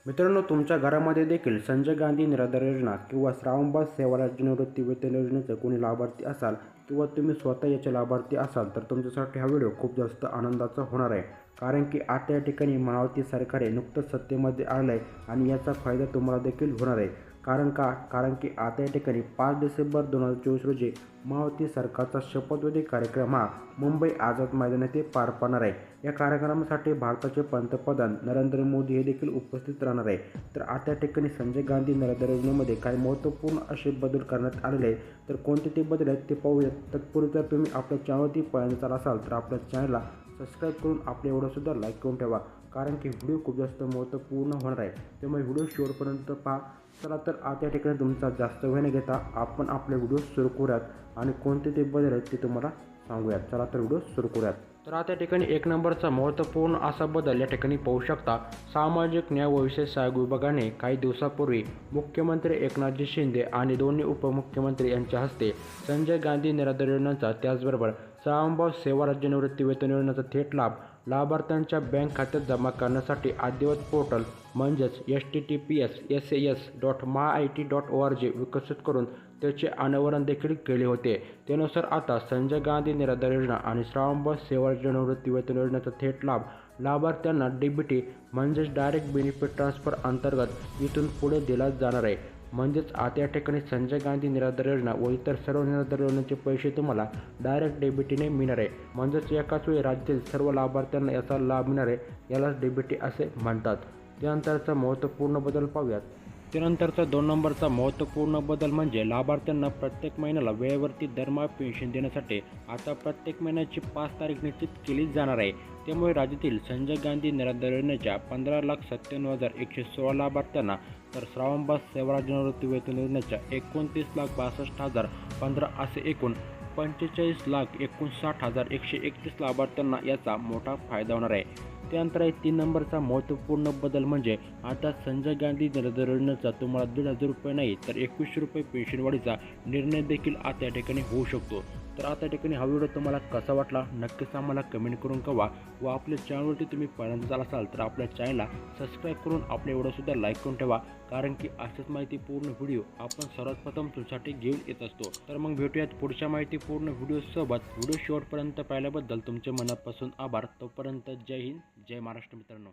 मित्रांनो, तुमच्या घरामध्ये देखील संजय गांधी निराधार योजना किंवा श्रावणबाळ सेवा राज्य निवृत्ती वेतन योजनेचे कोणी लाभार्थी असाल किंवा तुम्ही स्वतः याचे लाभार्थी असाल तर तुमच्यासाठी हा व्हिडिओ खूप जास्त आनंदाचा होणार आहे. कारण की आता या ठिकाणी महायुती सरकार नुकतंच सत्तेमध्ये आलं आहे आणि याचा फायदा तुम्हाला देखील होणार आहे. कारण की आता या ठिकाणी 5 डिसेंबर 2024 रोजी महायुती सरकारचा शपथविधी कार्यक्रम हा मुंबई आझाद मैदान येथे पार पडणार आहे. या कार्यक्रमासाठी भारताचे पंतप्रधान नरेंद्र मोदी हे देखील उपस्थित राहणार आहे. तर आता या ठिकाणी संजय गांधी निराधार योजनेमध्ये काही महत्त्वपूर्ण असे बदल करण्यात आलेले आहेत. तर कोणते ते बदल आहेत ते पाहूयात. तत्पूर्वी जर तुम्ही आपल्या चॅनलवरती पहिल्यांदा आला असाल तर आपल्या चॅनलला सबस्क्राईब करून आपल्या व्हिडिओसुद्धा लाईक करून ठेवा. कारण की व्हिडिओ खूप जास्त महत्त्वपूर्ण होणार आहे, त्यामुळे व्हिडिओ शेवटपर्यंत पहा. चला तर आता या ठिकाणी तुमचा जास्त वेळ न घेता आपण आपले व्हिडिओ सुरू करूयात आणि कोणते ते बदल आहेत ते तुम्हाला सांगूयात. चला तर व्हिडिओ सुरू करूयात. तर आता या ठिकाणी 1 नंबरचा महत्त्वपूर्ण असा बदल या ठिकाणी पाहू शकता. सामाजिक न्याय व विशेष सहाय्यक विभागाने काही दिवसापूर्वी मुख्यमंत्री एकनाथजी शिंदे आणि दोन्ही उपमुख्यमंत्री यांच्या हस्ते संजय गांधी निराधार योजनेचा त्याचबरोबर श्रावणबाळ सेवा राज्य निवृत्ती वेतन योजनेचा थेट लाभ लाभार्थ्यांच्या बँक खात्यात जमा करण्यासाठी अद्ययावत पोर्टल म्हणजेच https://sas.maiti.org विकसित करून त्याचे अनावरण देखील केले होते. त्यानुसार आता संजय गांधी निराधार योजना आणि श्रावणबाळ सेवा राज्य निवृत्ती वेतन योजनेचा थेट लाभ लाभार्थ्यांना डीबीटी म्हणजेच डायरेक्ट बेनिफिट ट्रान्सफर अंतर्गत इथून पुढे दिला जाणार आहे. म्हणजेच आता या ठिकाणी संजय गांधी निराधार योजना व इतर सर्व निराधार योजनेचे पैसे तुम्हाला डायरेक्ट डेबिटीने मिळणार आहे. म्हणजेच एकाच वेळी राज्यातील सर्व लाभार्थ्यांना याचा लाभ मिळणार आहे. यालाच डेबिटी असे म्हणतात. त्यानंतरचा महत्त्वपूर्ण बदल पाहूयात. त्यानंतरचा 2 नंबरचा महत्त्वपूर्ण बदल म्हणजे लाभार्थ्यांना प्रत्येक महिन्याला वेळेवरती दरमहा पेन्शन देण्यासाठी आता प्रत्येक महिन्याची 5 तारीख निश्चित केली जाणार आहे. त्यामुळे राज्यातील संजय गांधी निराधार योजनेच्या 15,97,116 लाभार्थ्यांना तर श्रावणबाळ सेवा राज्य निवृत्ती वेतन योजनेच्या 29,62,15 असे एकूण 45,59,131 लाभार्थ्यांना याचा मोठा फायदा होणार आहे. त्यानंतर 3 नंबरचा महत्त्वपूर्ण बदल म्हणजे आता संजय गांधी निराधार योजनेचा तुम्हाला 1,500 रुपये नाही तर 2100 रुपये पेन्शन वाढीचा निर्णय देखील आता या ठिकाणी होऊ शकतो. तर आता या ठिकाणी हा व्हिडिओ तुम्हाला कसा वाटला नक्कीच आम्हाला कमेंट करून कळवा. व आपल्या चॅनलवरती तुम्ही पहिल्यांदा आला असाल तर आपल्या चॅनलला सबस्क्राईब करून आपल्या व्हिडिओसुद्धा लाईक करून ठेवा. कारण की अशाच माहितीपूर्ण व्हिडिओ आपण सर्वात प्रथम तुमच्यासाठी घेऊन येत असतो. तर मग भेटूयात पुढच्या माहितीपूर्ण व्हिडिओसोबत. व्हिडिओ शेवटपर्यंत पाहिल्याबद्दल तुमचे मनापासून आभार. तोपर्यंत जय हिंद, जय महाराष्ट्र मित्रांनो.